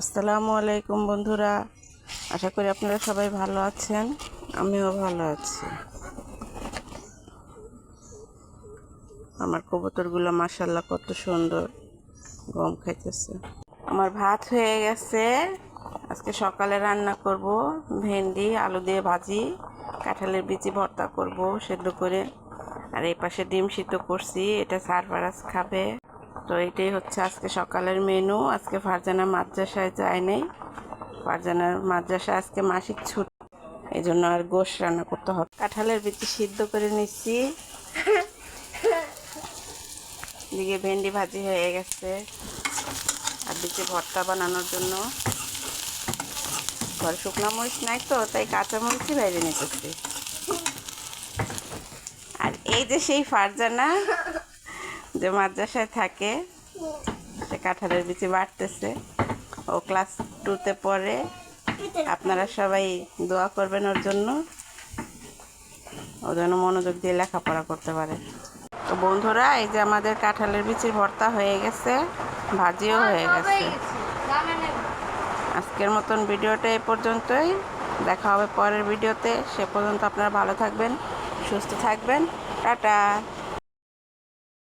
আসসালামু আলাইকুম বন্ধুরা, আশা করি আপনারা সবাই ভালো আছেন। আমিও ভালো আছি। আমার কবুতরগুলো মাশাআল্লাহ কত সুন্দর গম খাইতেছে। আমার ভাত হয়ে গেছে। আজকে সকালে রান্না করব ভেন্ডি আলু দিয়ে ভাজি, কাঁঠালের বিচি ভর্তা করব সেদ্ধ করে, আর এই পাশে ডিম সিদ্ধ করছি, এটা সারফারাজ খাবে। তো এটাই হচ্ছে আজকে সকালের মেনু। আজকে ফারজানা মাদ্রাসায় যায় নাই, ফারজানার মাদ্রাসা আজকে মাসিক ছুটি, এই জন্য আর গোশ রান্না করতে হবে। কাঁঠালের বিচি সিদ্ধ করে নিচ্ছি, দিকে ভেন্ডি ভাজি হয়ে গেছে, আর বিচি ভর্তা বানানোর জন্য ঘরে শুকনো মরিচ নাই, তো তাই কাঁচা মরিচই বাইরে নিতেছি। আর এই যে সেই ফারজানা যে মাদ্রাসায় থাকে, সে কাঁঠালের বিচি বাড়তেছে। ও ক্লাস 2-তে পড়ে। আপনারা সবাই দোয়া করবেন ওর জন্য, ও যেন মনোযোগ দিয়ে লেখাপড়া করতে পারে। তো বন্ধুরা, এই যে আমাদের কাঁঠালের বিচির ভর্তা হয়ে গেছে, ভাজিও হয়ে গেছে। আজকের মতন ভিডিওটা এই পর্যন্তই। দেখা হবে পরের ভিডিওতে। সে পর্যন্ত আপনারা ভালো থাকবেন, সুস্থ থাকবেন। টাটা।